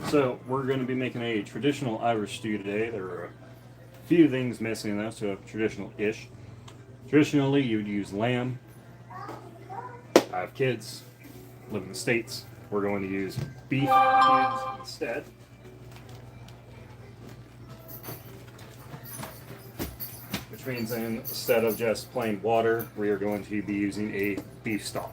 So we're going to be making a traditional Irish stew today. There are a few things missing in that, so traditional-ish. Traditionally, you would use lamb. I have kids, live in the States. We're going to use beef cubes instead. Which means instead of just plain water, we are going to be using a beef stock.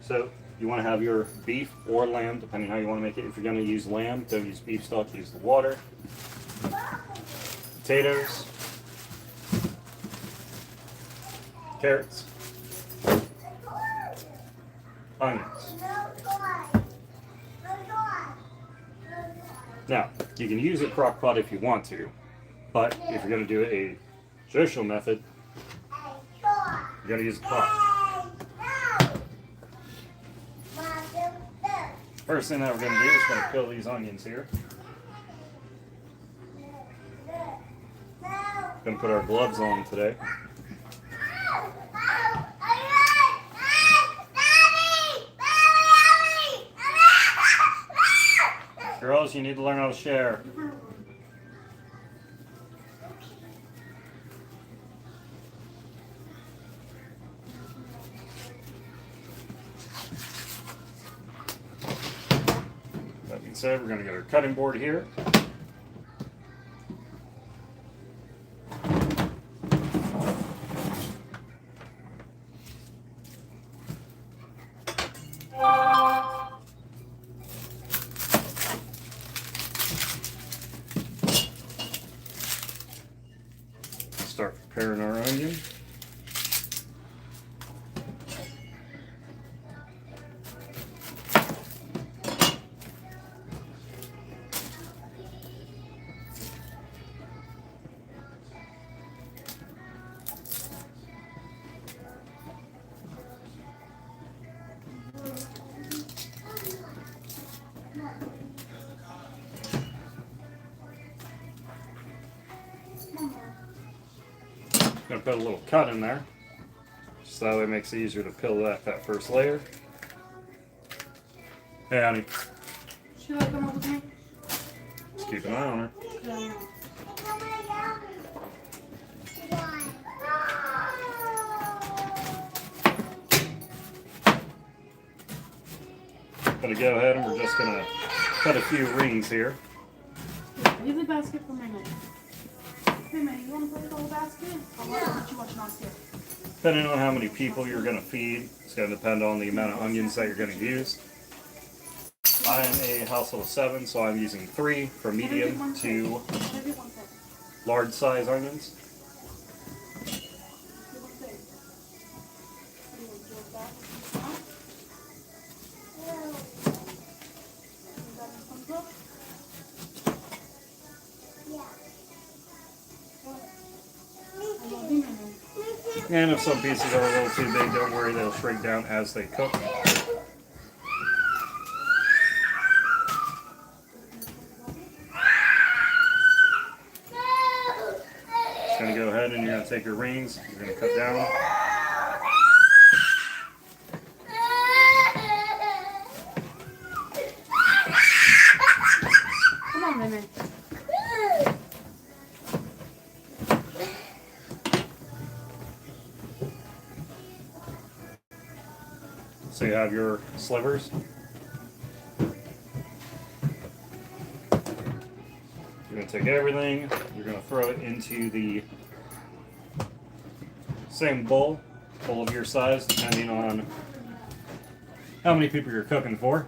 So you want to have your beef or lamb, depending how you want to make it. If you're going to use lamb, don't use beef stock, use the water. Potatoes, carrots, onions. Now, you can use a crock pot if you want to, but if you're going to do it a traditional method, you're going to use a pot. First thing that we're going to do is going to peel these onions here. Going to put our gloves on today. Girls, you need to learn how to share. That being said, we're going to get our cutting board here. Start preparing our onion. Gonna put a little cut in there, so that way it makes it easier to peel that first layer. Hey, honey. Should I come up with me? Just keep an eye on her. Okay. Gonna go ahead and we're just gonna cut a few rings here. Leave the basket for a minute. Hey man, you want to play with the whole basket? I'll let you watch on here. Depending on how many people you're gonna feed, it's gonna depend on the amount of onions that you're gonna use. I am a household of 7, so I'm using 3 for medium to large size onions. And if some pieces are a little too big, don't worry, they'll shrink down as they cook. Just going to go ahead and you're going to take your rings, you're going to cut down. Come on, Mimi. So you have your slivers. You're going to take everything, you're going to throw it into the same bowl of your size, depending on how many people you're cooking for.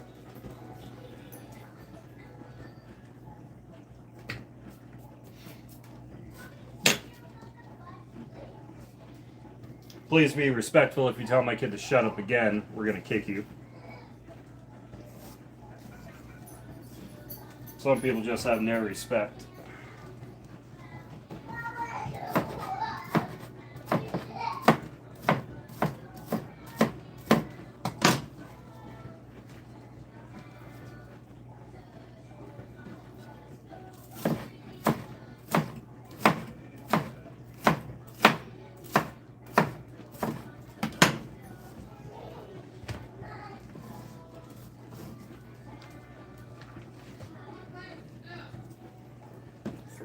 Please be respectful. If you tell my kid to shut up again, we're going to kick you. Some people just have no respect.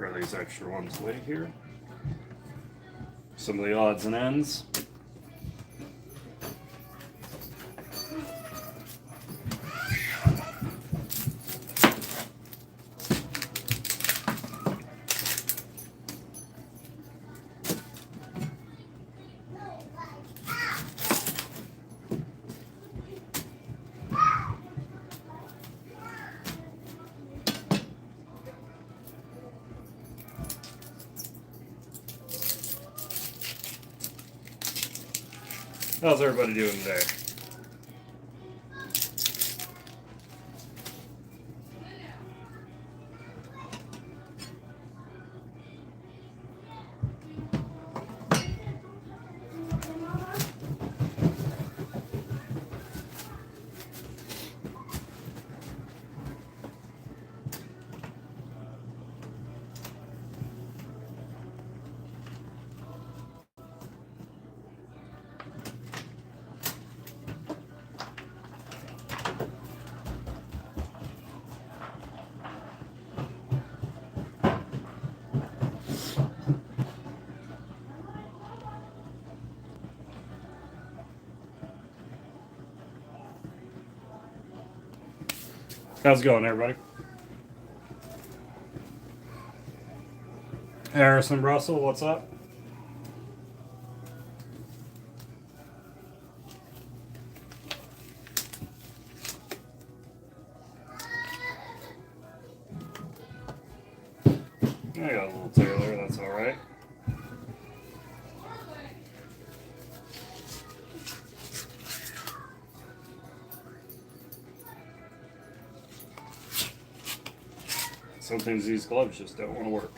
Throw these extra ones away here. Some of the odds and ends. How's everybody doing today? How's it going, everybody? Harrison Russell, what's up? I got a little tear there, that's alright. Sometimes these gloves just don't want to work.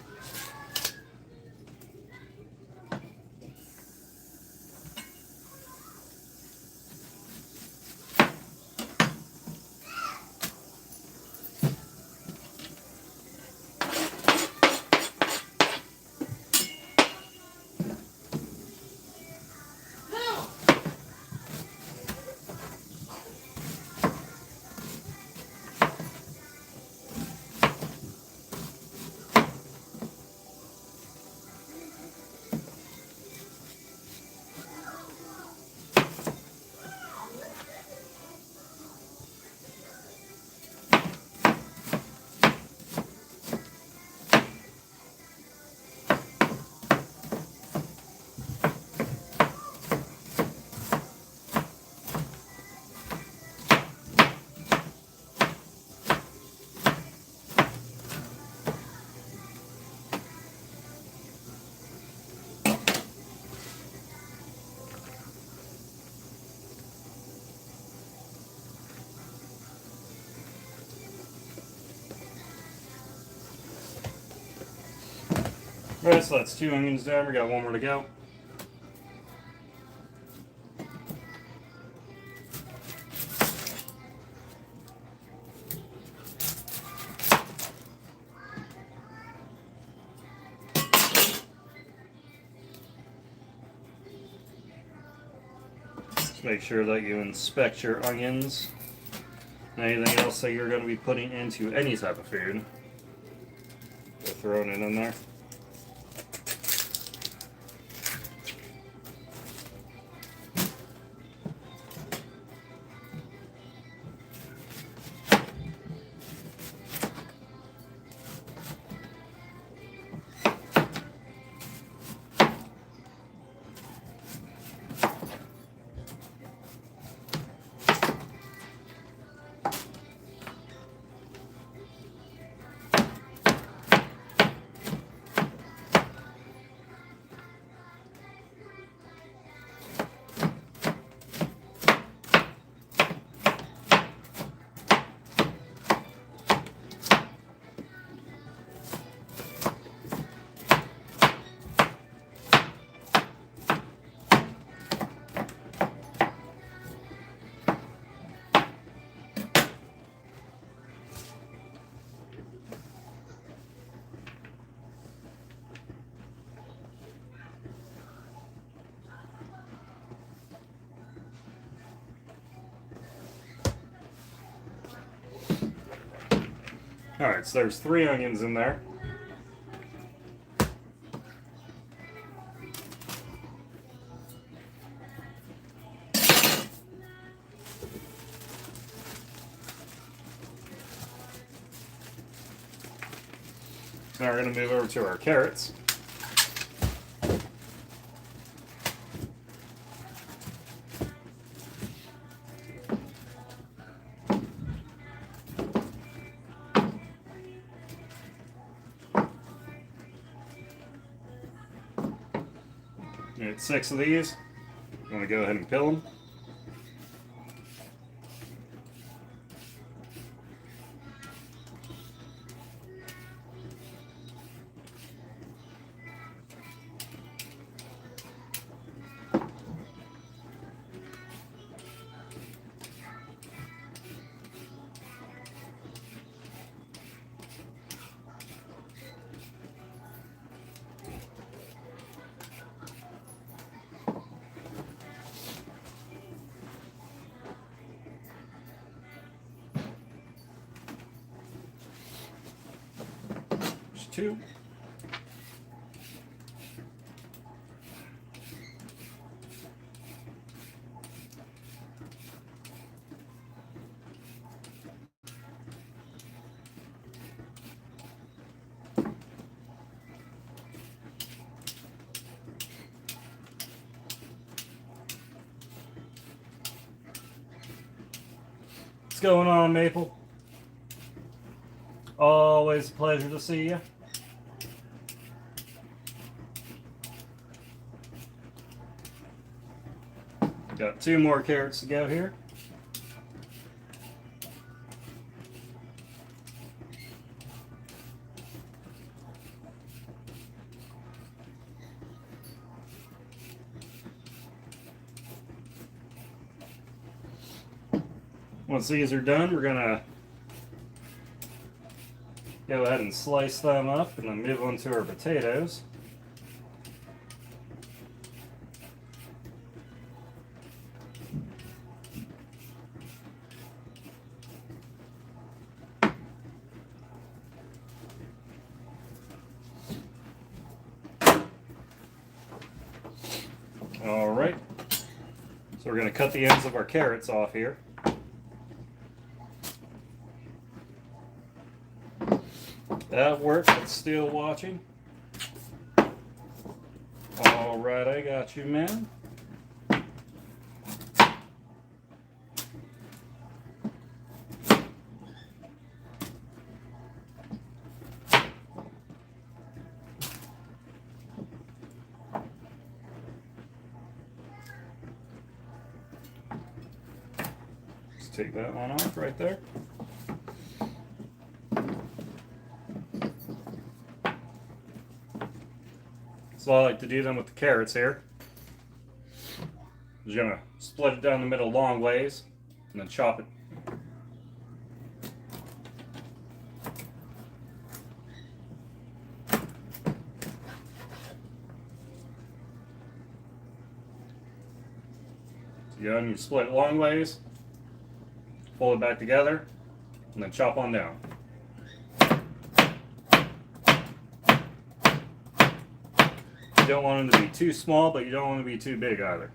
Alright, so that's 2 onions down. We got 1 more to go. Just make sure that you inspect your onions and anything else that you're going to be putting into any type of food. Just throwing it in there. Alright, so there's 3 onions in there. Now we're going to move over to our carrots. Get 6 of these. I'm going to go ahead and peel them. There's 2. What's going on, Maple? Always a pleasure to see you. Got 2 more carrots to go here. Once these are done, we're gonna go ahead and slice them up and then move on to our potatoes. All right, so we're gonna cut the ends of our carrots off here. That works. It's still watching. All right, I got you, man. Let's take that one off right there. So I like to do them with the carrots here. I'm just gonna split it down the middle long ways and then chop it. So you split it long ways, fold it back together, and then chop on down. You don't want them to be too small, but you don't want to be too big either.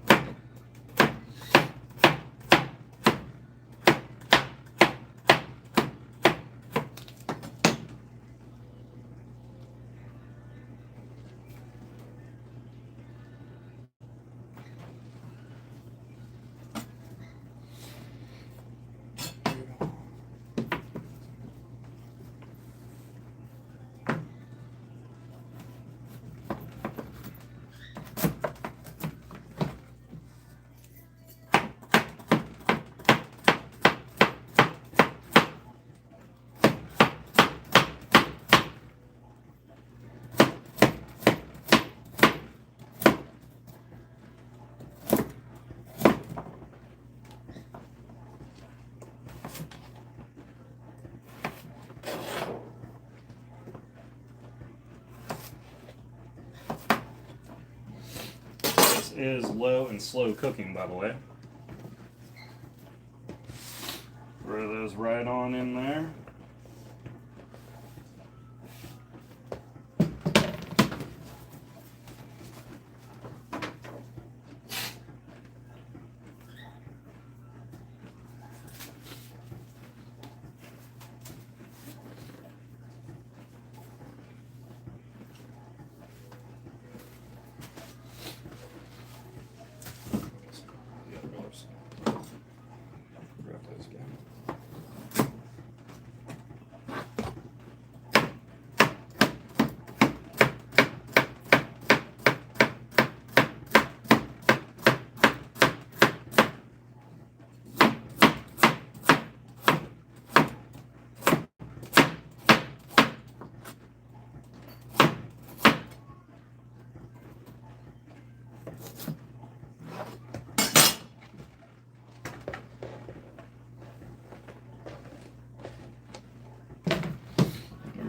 Is low and slow cooking, by the way. Throw those right on in there.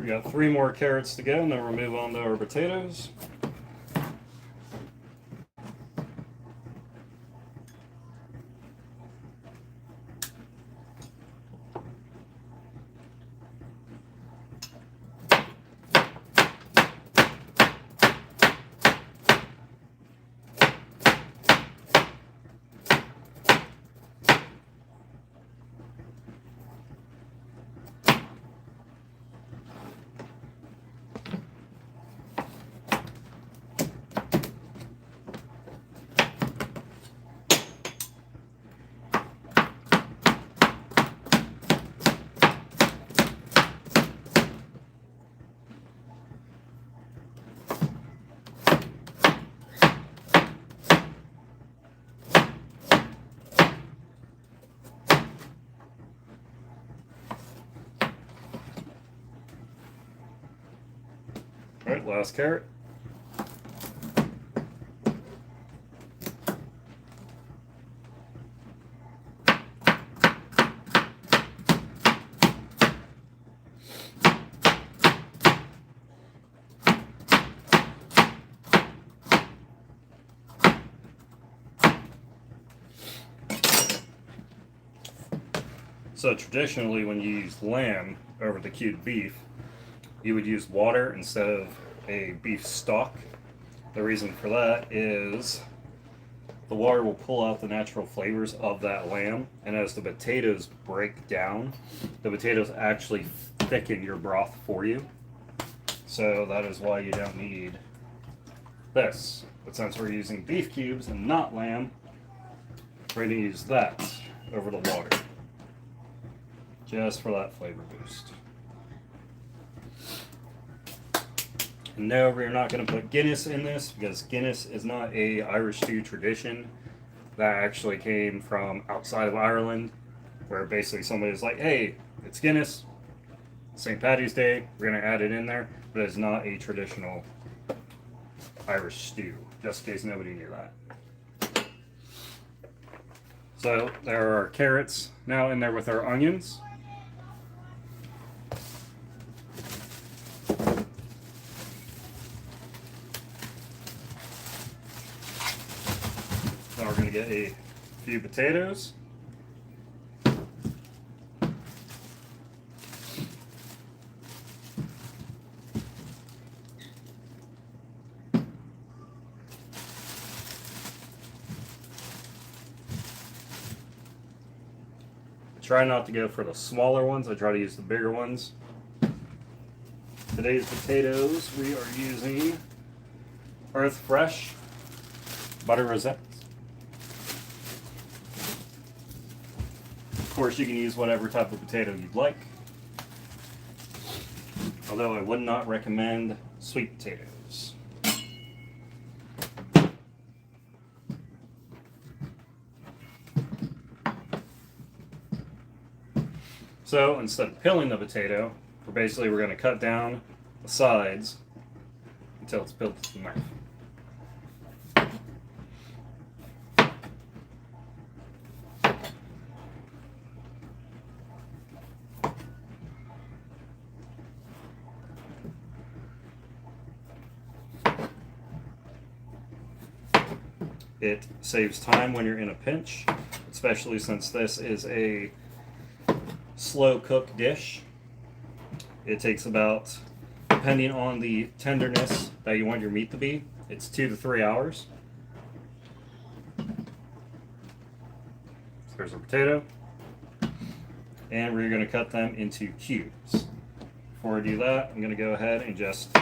We got 3 more carrots to go, and then we'll move on to our potatoes. Alright, last carrot. So traditionally, when you use lamb over the cured beef, you would use water instead of a beef stock. The reason for that is the water will pull out the natural flavors of that lamb, and as the potatoes break down, the potatoes actually thicken your broth for you. So that is why you don't need this. But since we're using beef cubes and not lamb, we're going to use that over the water, just for that flavor boost. No, we're not going to put Guinness in this because Guinness is not a Irish stew tradition. That actually came from outside of Ireland, where basically somebody was like, hey, it's Guinness, St. Paddy's Day, we're going to add it in there, but it's not a traditional Irish stew, just in case nobody knew that. So there are our carrots now in there with our onions. Now we're going to get a few potatoes. Try not to go for the smaller ones. I try to use the bigger ones. Today's potatoes, we are using Earth Fresh butter rosettes. Of course, you can use whatever type of potato you'd like, although I would not recommend sweet potatoes. So instead of peeling the potato, we're going to cut down the sides until it's peeled to the knife. It saves time when you're in a pinch, especially since this is a slow cook dish. It takes about, depending on the tenderness that you want your meat to be, it's 2 to 3 hours. So there's our potato, and we're going to cut them into cubes. Before I do that, I'm going to go ahead and just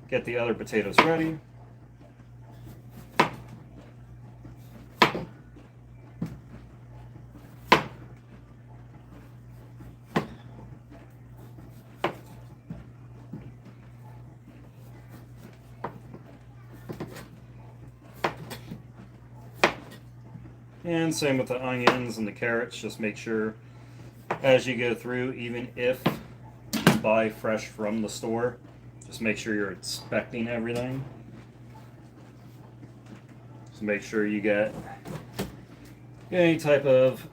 get the other potatoes ready. And same with the onions and the carrots, just make sure as you go through, even if you buy fresh from the store, just make sure you're inspecting everything. So make sure you get any type of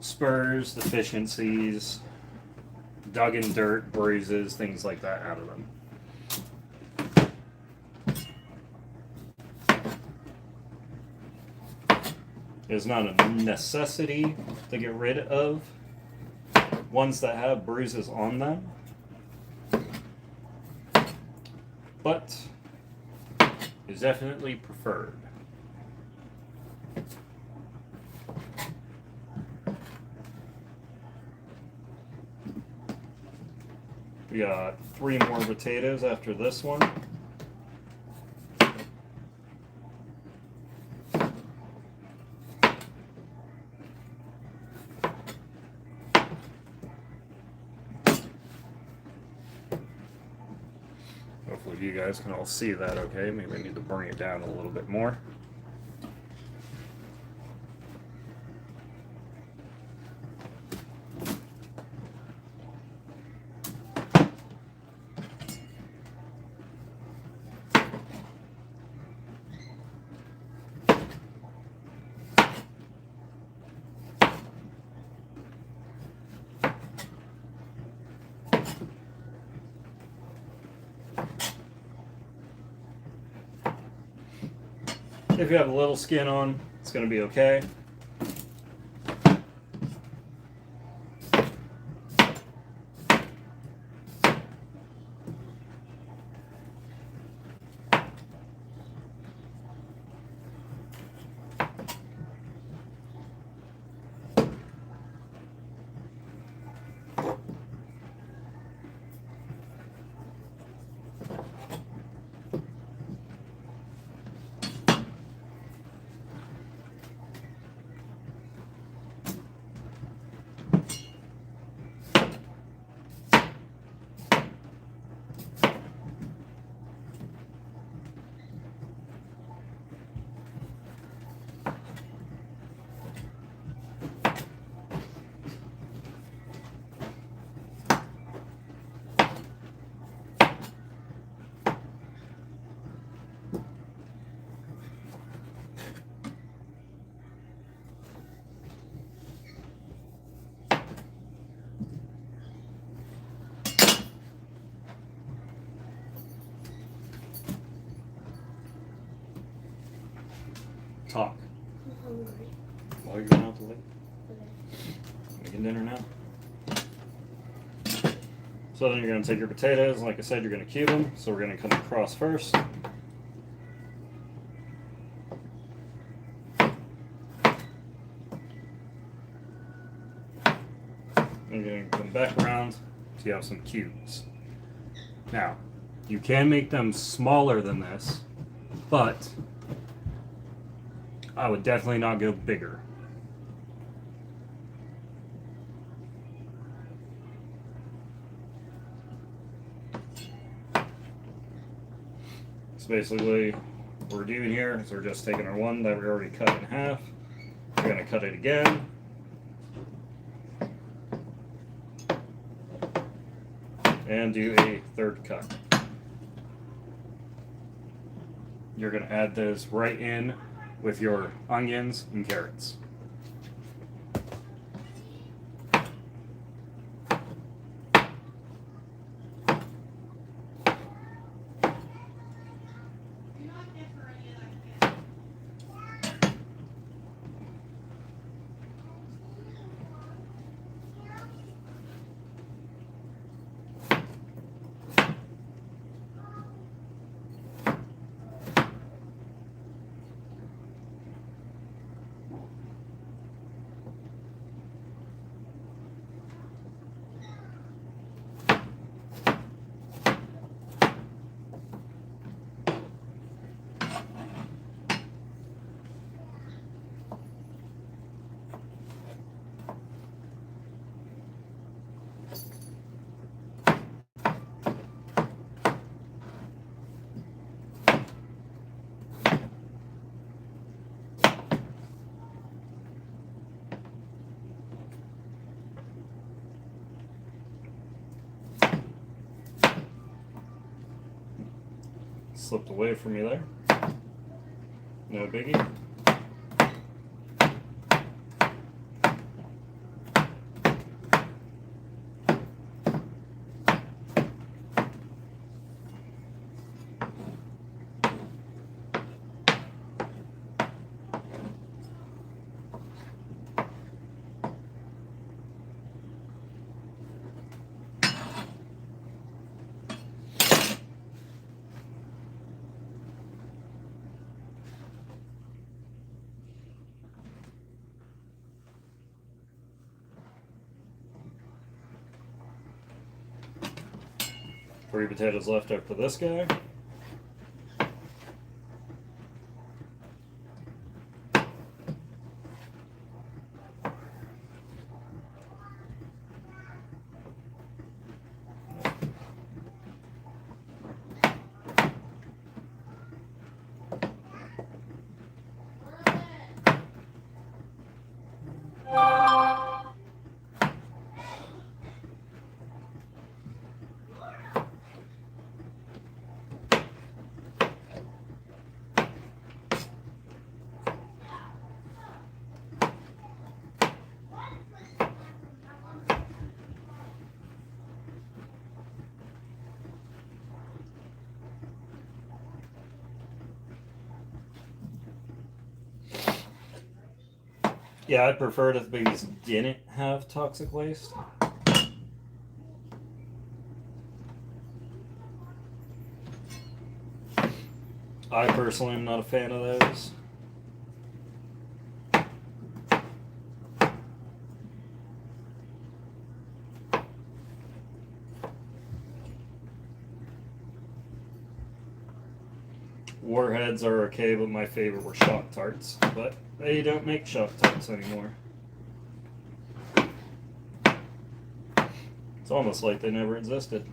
spurs, deficiencies, dug in dirt, bruises, things like that out of them. It's not a necessity to get rid of ones that have bruises on them, but is definitely preferred. We got 3 more potatoes after this one. Hopefully you guys can all see that okay. Maybe I need to bring it down a little bit more. If you have a little skin on, it's going to be okay. Talk. I'm hungry. While you're going out to lake. Making dinner now. So then you're going to take your potatoes. Like I said, you're going to cube them. So we're going to come across first. And you're going to come back around so you have some cubes. Now, you can make them smaller than this, but I would definitely not go bigger. So basically, what we're doing here is we're just taking our one that we already cut in half. We're going to cut it again. And do a third cut. You're going to add this right in with your onions and carrots. Slipped away from me there. No biggie. 3 potatoes left after this guy. Yeah, I'd prefer it if babies didn't have toxic waste. I personally am not a fan of those. Warheads are okay, but my favorite were Shock Tarts. But they don't make Shock Tarts anymore. It's almost like they never existed.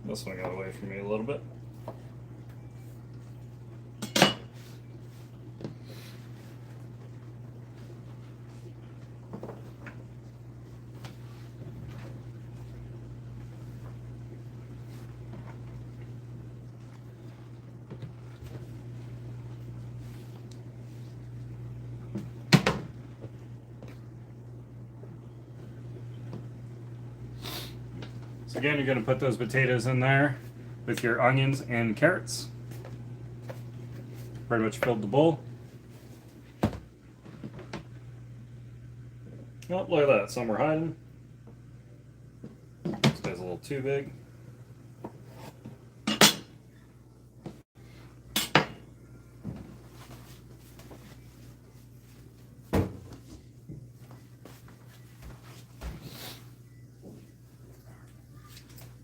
This one got away from me a little bit. So again, you're going to put those potatoes in there with your onions and carrots. Pretty much filled the bowl. Oh, look at that. Some are hiding. This guy's a little too big.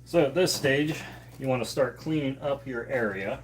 So at this stage, you want to start cleaning up your area.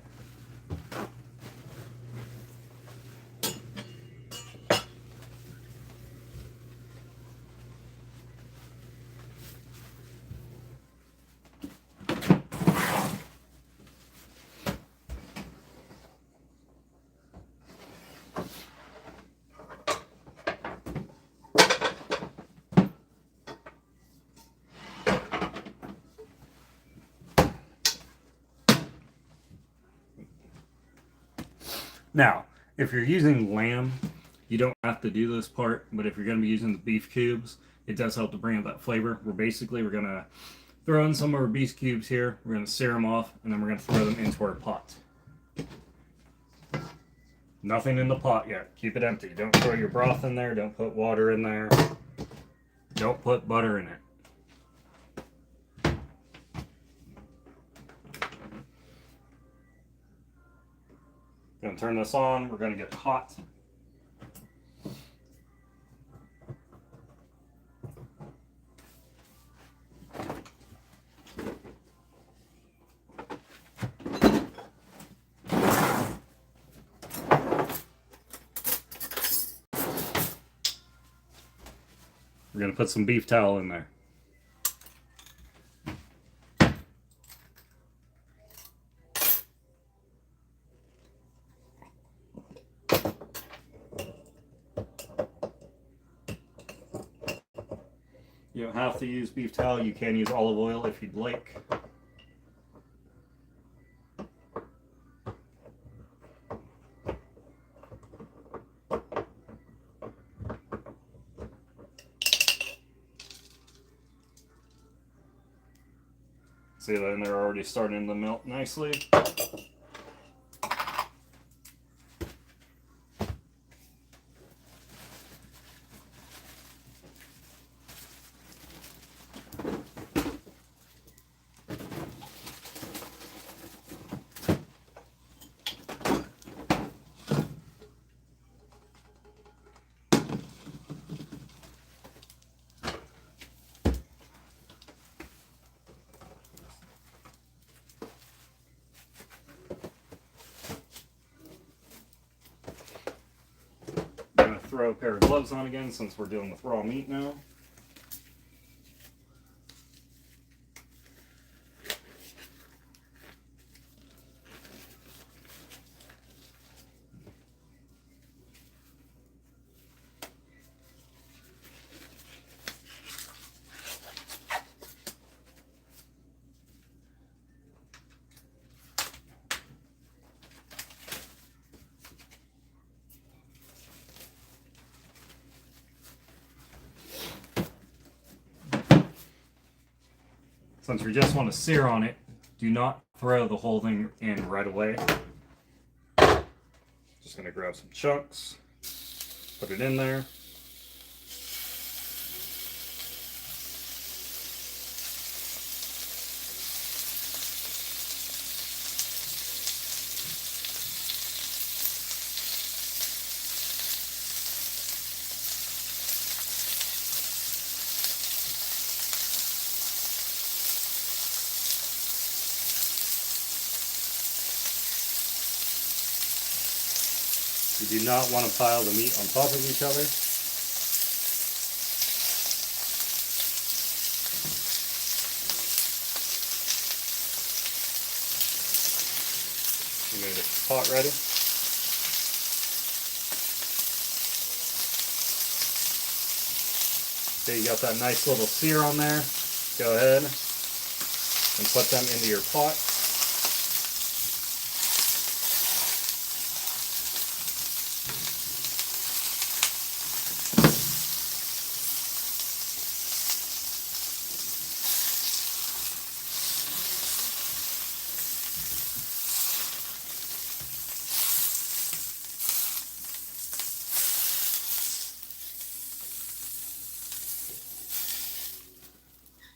Now, if you're using lamb, you don't have to do this part, but if you're going to be using the beef cubes, it does help to bring up that flavor. We're going to throw in some of our beef cubes here, we're going to sear them off, and then we're going to throw them into our pot. Nothing in the pot yet. Keep it empty. Don't throw your broth in there, don't put water in there. Don't put butter in it. Gonna turn this on. We're gonna get hot. We're gonna put some beef towel in there. You don't have to use beef towel. You can use olive oil if you'd like. See, then they're already starting to melt nicely. Throw a pair of gloves on again since we're dealing with raw meat now. Since we just want to sear on it, do not throw the whole thing in right away. Just going to grab some chunks, put it in there. You do not want to pile the meat on top of each other. I'm going to get the pot ready. Okay, you got that nice little sear on there. Go ahead and put them into your pot.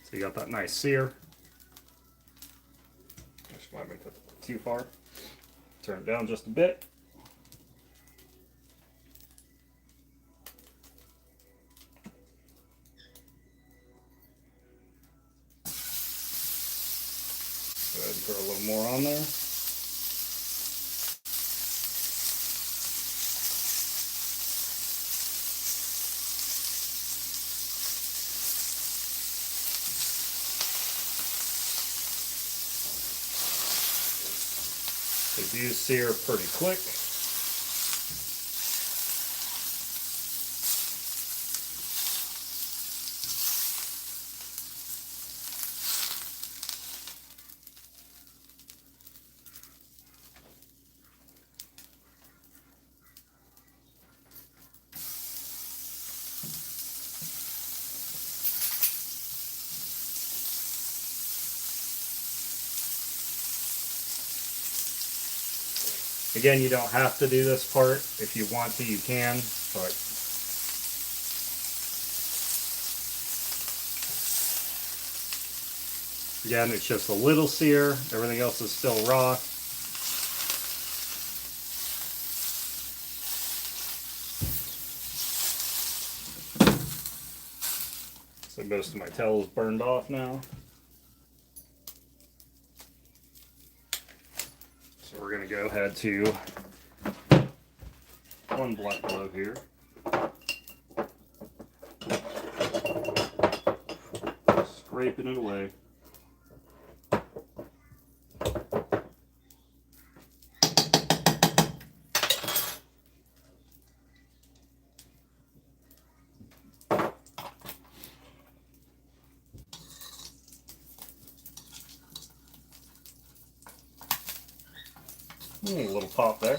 So you got that nice sear. Just might make that too far. Turn it down just a bit. Go ahead and put a little more on there. They do sear pretty quick. Again, you don't have to do this part. If you want to, you can, but Again, it's just a little sear. Everything else is still raw. So most of my tail is burned off now. So we're going to go ahead to one black glove here. Scraping it away. A little pop there.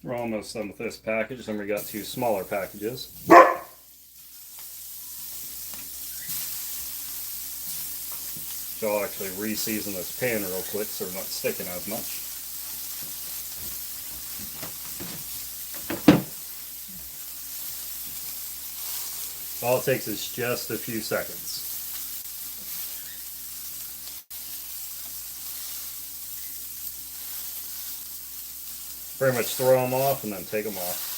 We're almost done with this package, then we got 2 smaller packages. So I'll actually re-season this pan real quick so we're not sticking as much. All it takes is just a few seconds. Pretty much throw them off and then take them off.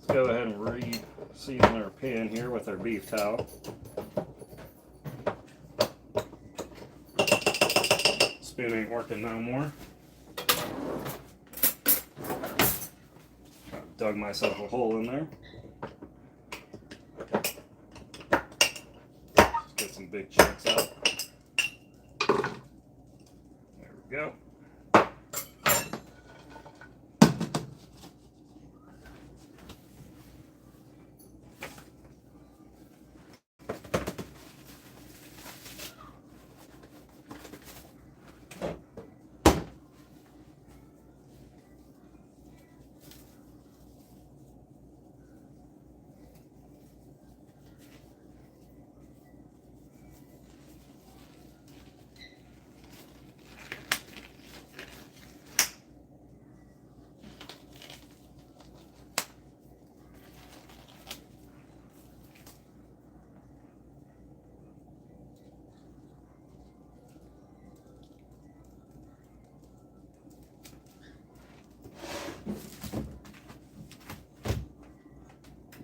Go ahead and re-season our pan here with our beef towel. Spoon ain't working no more. Dug myself a hole in there. Just get some big chunks out. There we go.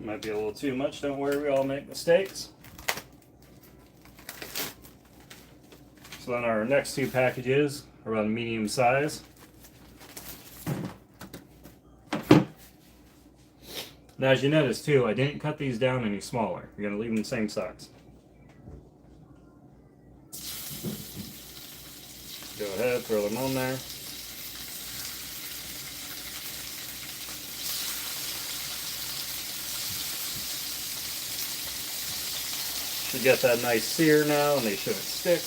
Might be a little too much. Don't worry, we all make mistakes. So then our next two packages are around medium size. Now, as you notice too, I didn't cut these down any smaller. You're going to leave them the same size. Go ahead, throw them on there. Should get that nice sear now, and they shouldn't stick.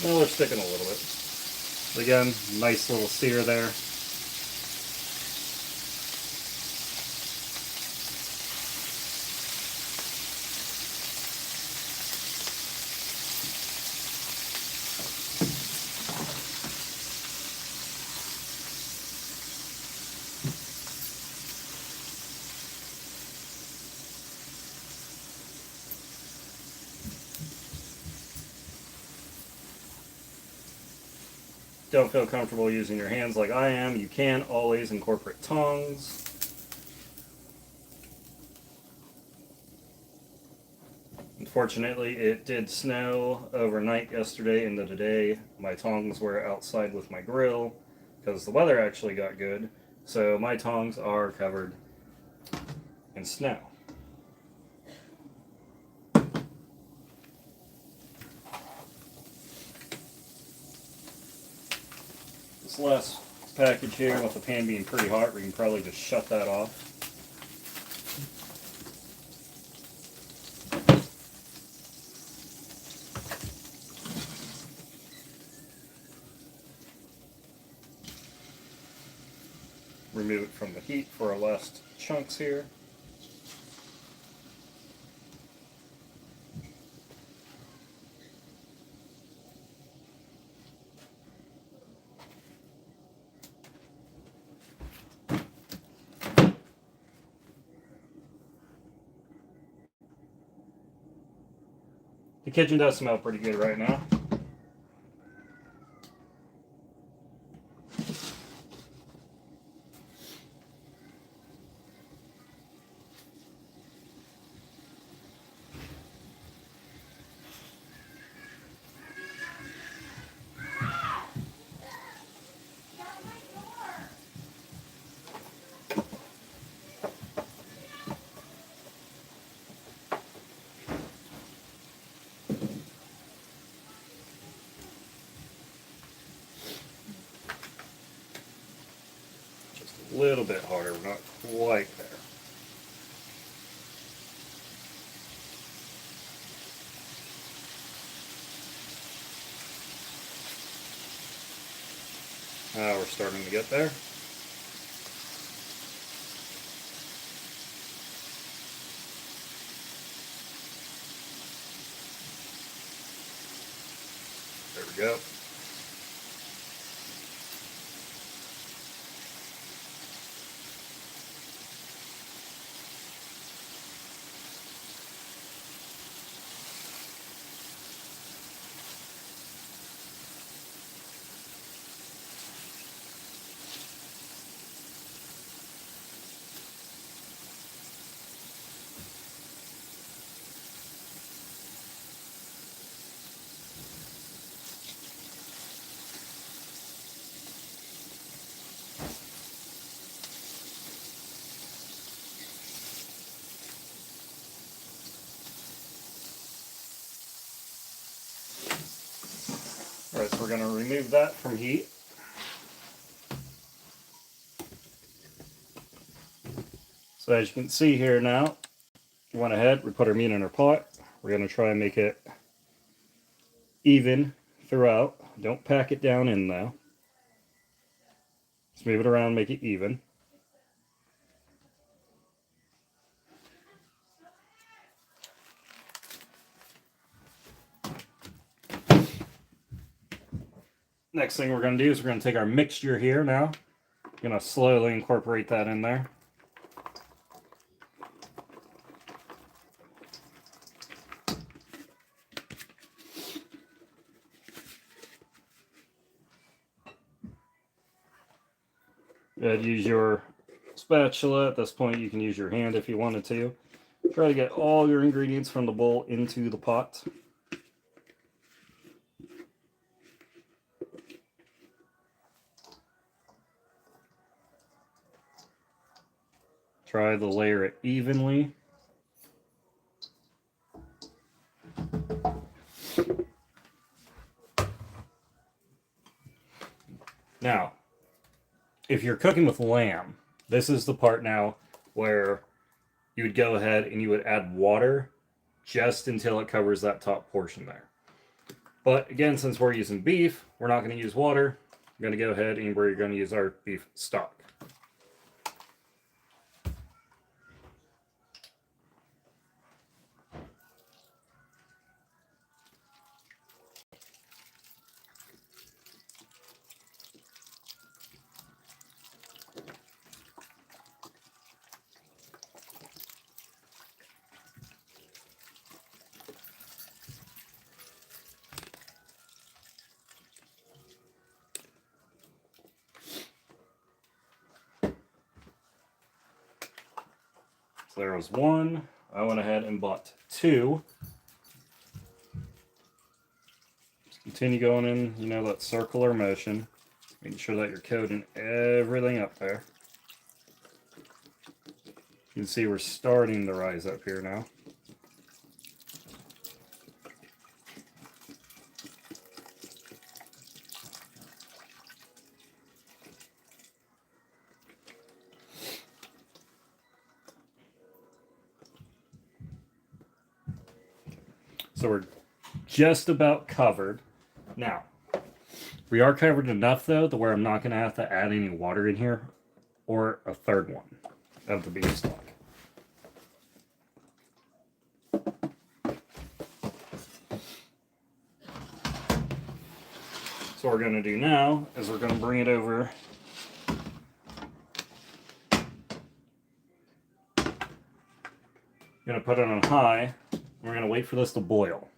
Now they're sticking a little bit. But again, nice little sear there. Don't feel comfortable using your hands like I am, you can always incorporate tongs. Unfortunately, it did snow overnight yesterday into today. My tongs were outside with my grill because the weather actually got good. So my tongs are covered in snow. This last package here, with the pan being pretty hot, we can probably just shut that off. Remove it from the heat for our last chunks here. The kitchen does smell pretty good right now. A little bit harder, we're not quite there. Now we're starting to get there. There we go. Alright, so we're going to remove that from heat. So as you can see here now, we went ahead, we put our meat in our pot. We're going to try and make it even throughout. Don't pack it down in though. Just move it around, make it even. Next thing we're going to do is we're going to take our mixture here now. We're going to slowly incorporate that in there. Use your spatula. At this point, you can use your hand if you wanted to. Try to get all your ingredients from the bowl into the pot. Try to layer it evenly. Now, if you're cooking with lamb, this is the part now where you would go ahead and you would add water just until it covers that top portion there. But again, since we're using beef, we're not going to use water. We're going to go ahead and we're going to use our beef stock. So there was one. I went ahead and bought two. Just continue going in, you know, that circular motion. Making sure that you're coating everything up there. You can see we're starting to rise up here now. So we're just about covered. Now, we are covered enough though to where I'm not going to have to add any water in here or a third one of the beef stock. So what we're going to do now is we're going to bring it over. Going to put it on high. We're going to wait for this to boil.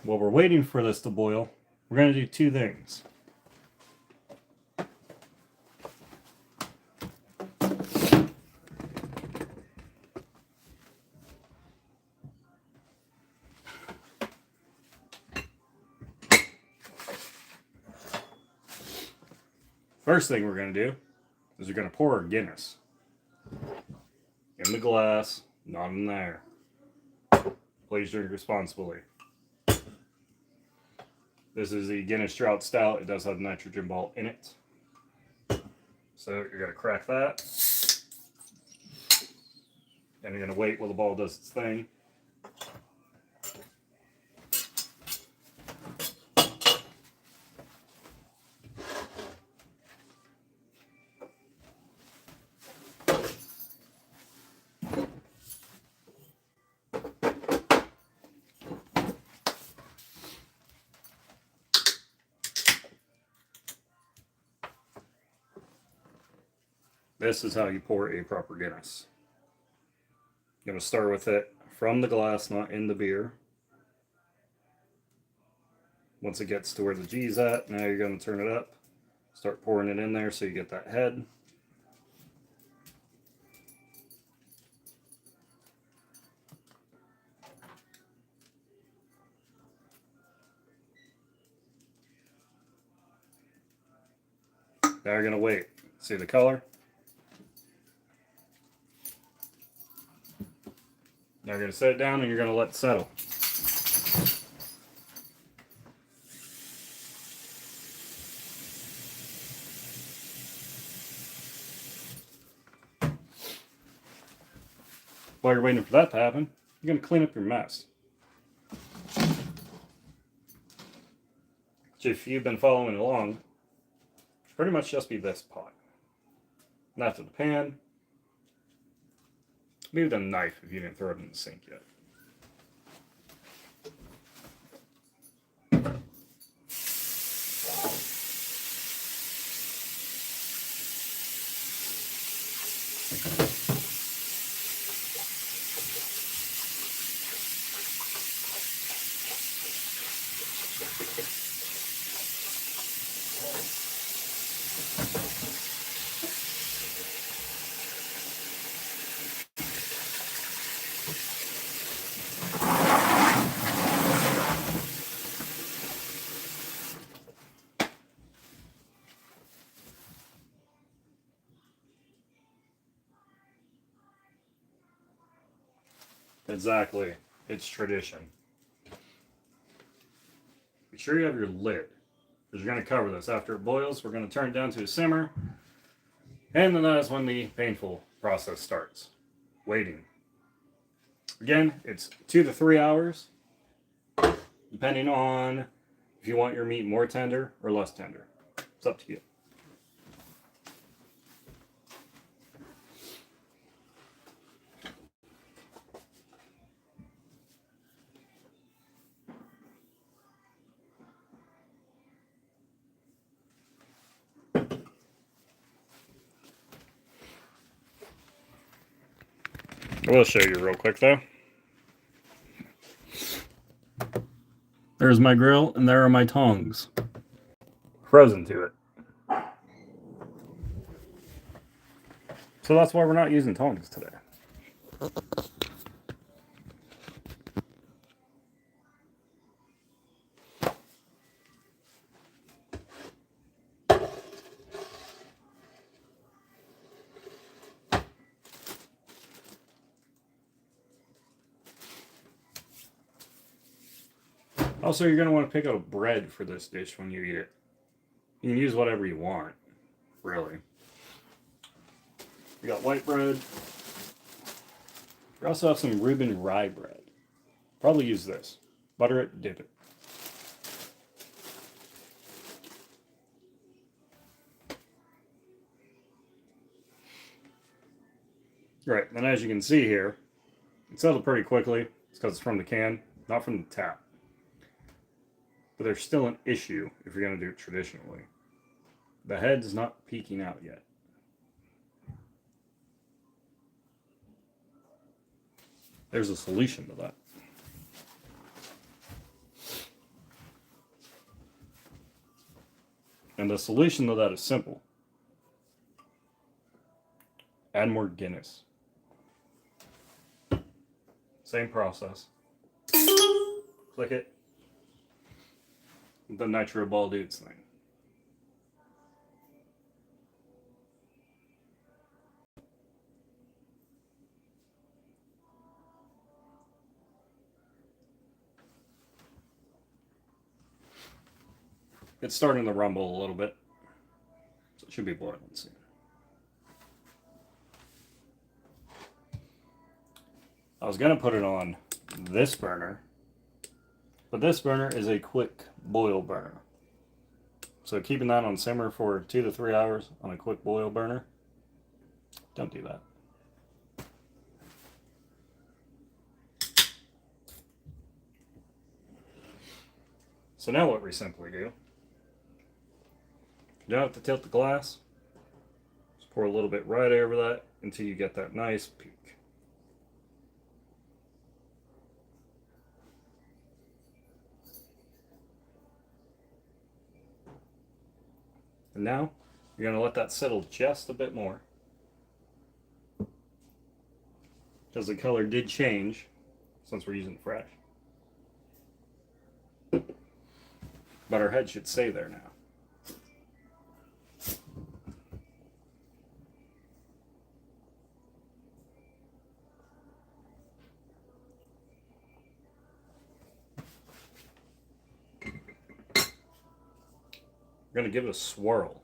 While we're waiting for this to boil, we're going to do two things. First thing we're going to do is we're going to pour our Guinness in the glass, not in there. Please drink responsibly. This is the Guinness Drought Stout. It does have nitrogen ball in it. So you're going to crack that. And you're going to wait while the ball does its thing. This is how you pour a proper Guinness. You're going to start with it from the glass, not in the beer. Once it gets to where the G's at, now you're going to turn it up. Start pouring it in there so you get that head. Now you're going to wait. See the color? Now you're going to set it down and you're going to let it settle. While you're waiting for that to happen, you're going to clean up your mess. So if you've been following along, it's pretty much just be this pot. And after the pan, maybe the knife if you didn't throw it in the sink yet. Exactly. It's tradition. Be sure you have your lid, because you're going to cover this. After it boils, we're going to turn it down to a simmer, and then that is when the painful process starts. Waiting. Again, it's 2 to 3 hours, depending on if you want your meat more tender or less tender. It's up to you. I will show you real quick though. There's my grill, and there are my tongs. Frozen to it. So that's why we're not using tongs today. Also, you're going to want to pick out bread for this dish when you eat it. You can use whatever you want, really. We got white bread. We also have some Reuben rye bread. Probably use this. Butter it, dip it. Right, and as you can see here, it settled pretty quickly. It's because it's from the can, not from the tap. But there's still an issue if you're going to do it traditionally. The head's not peeking out yet. There's a solution to that. And the solution to that is simple. Add more Guinness. Same process. Click it. The Nitro Ball Dudes thing. It's starting to rumble a little bit, so it should be boiling soon. I was going to put it on this burner, but this burner is a quick boil burner. So keeping that on simmer for 2 to 3 hours on a quick boil burner, don't do that. So now what we simply do, you don't have to tilt the glass. Just pour a little bit right over that until you get that nice peak. And now you're going to let that settle just a bit more, because the color did change since we're using fresh. But our head should stay there now. We're going to give it a swirl.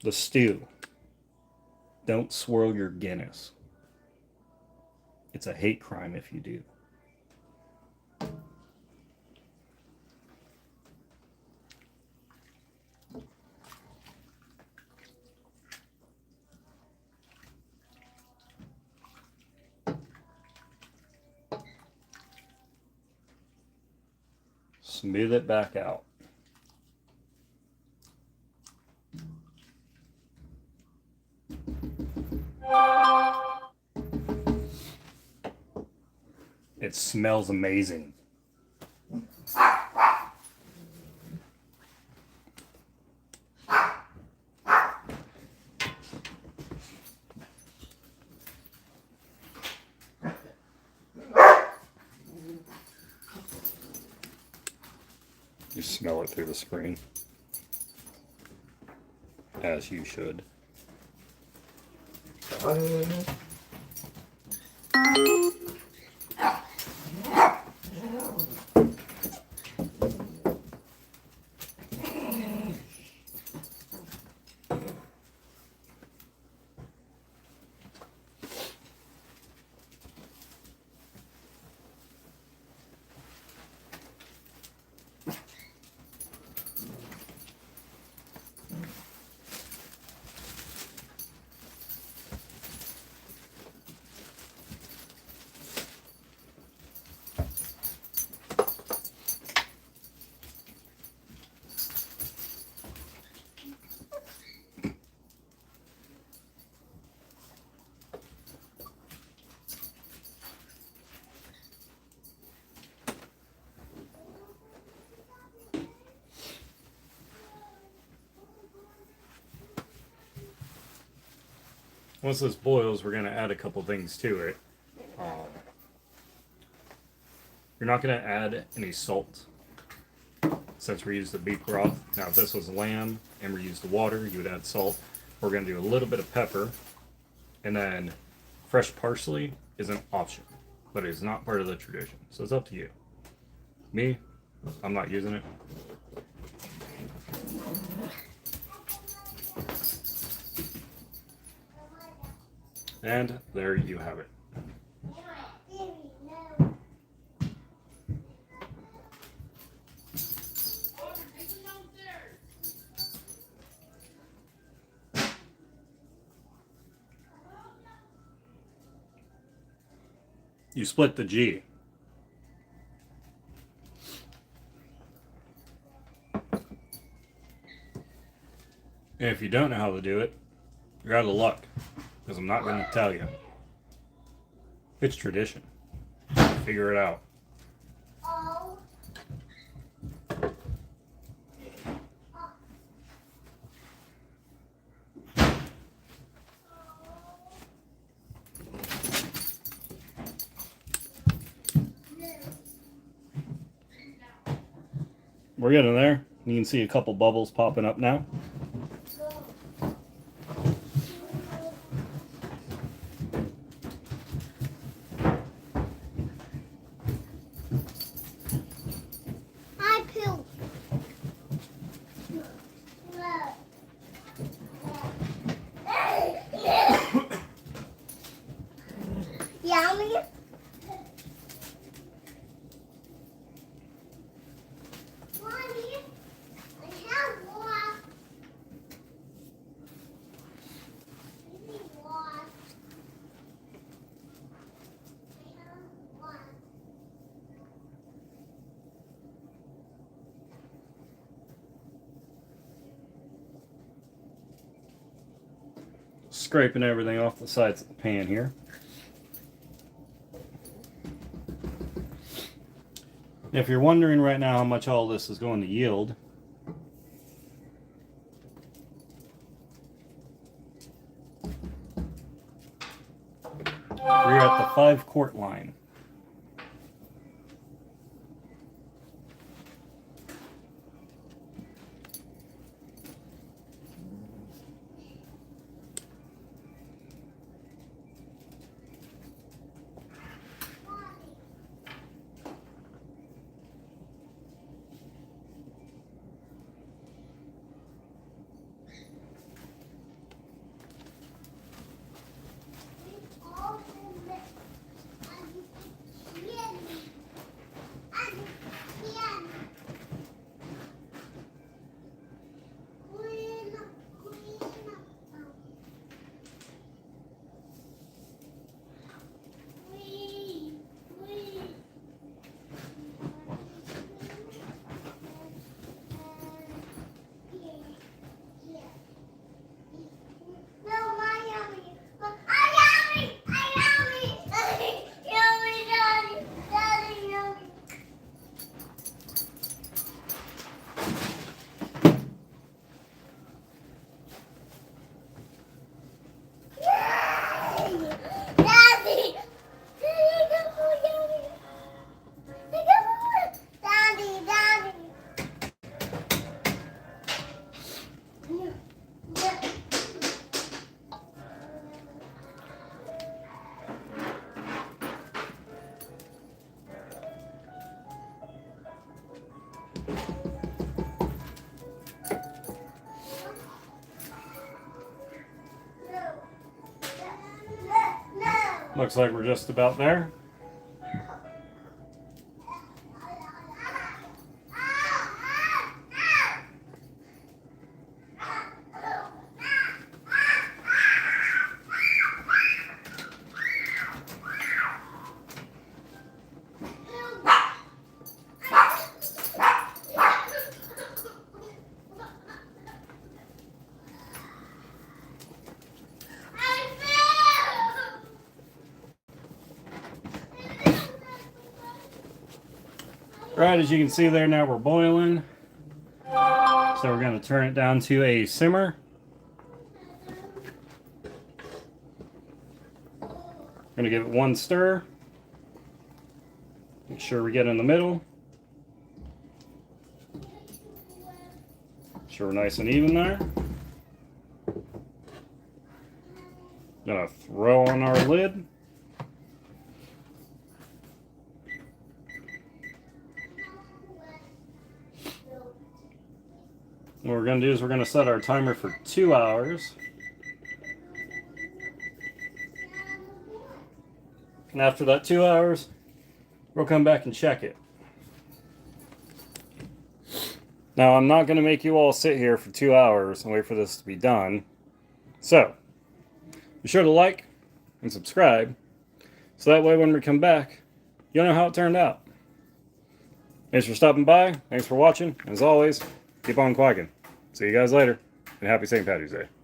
The stew. Don't swirl your Guinness. It's a hate crime if you do. Smooth it back out. It smells amazing. You smell it through the screen, as you should. Once this boils, we're going to add a couple things to it. You're not going to add any salt since we used the beef broth. Now, if this was lamb and we used the water, you would add salt. We're going to do a little bit of pepper, and then fresh parsley is an option, but it is not part of the tradition. So it's up to you. Me, I'm not using it. And there you have it. You split the G. And if you don't know how to do it, you're out of luck, because I'm not going to tell you. It's tradition. Figure it out. We're getting there. You can see a couple bubbles popping up now. I poop. Yummy. Scraping everything off the sides of the pan here. If you're wondering right now how much all this is going to yield, we're at the 5-quart line. Looks like we're just about there. Right, as you can see there, now we're boiling. So we're going to turn it down to a simmer. Going to give it one stir. Make sure we get in the middle. Make sure we're nice and even there. Gonna throw on our lid. What we're going to do is we're going to set our timer for 2 hours. And after that 2 hours, we'll come back and check it. Now, I'm not going to make you all sit here for 2 hours and wait for this to be done. So, be sure to like and subscribe, so that way when we come back, you'll know how it turned out. Thanks for stopping by. Thanks for watching. As always, keep on quacking. See you guys later, and happy St. Patrick's Day.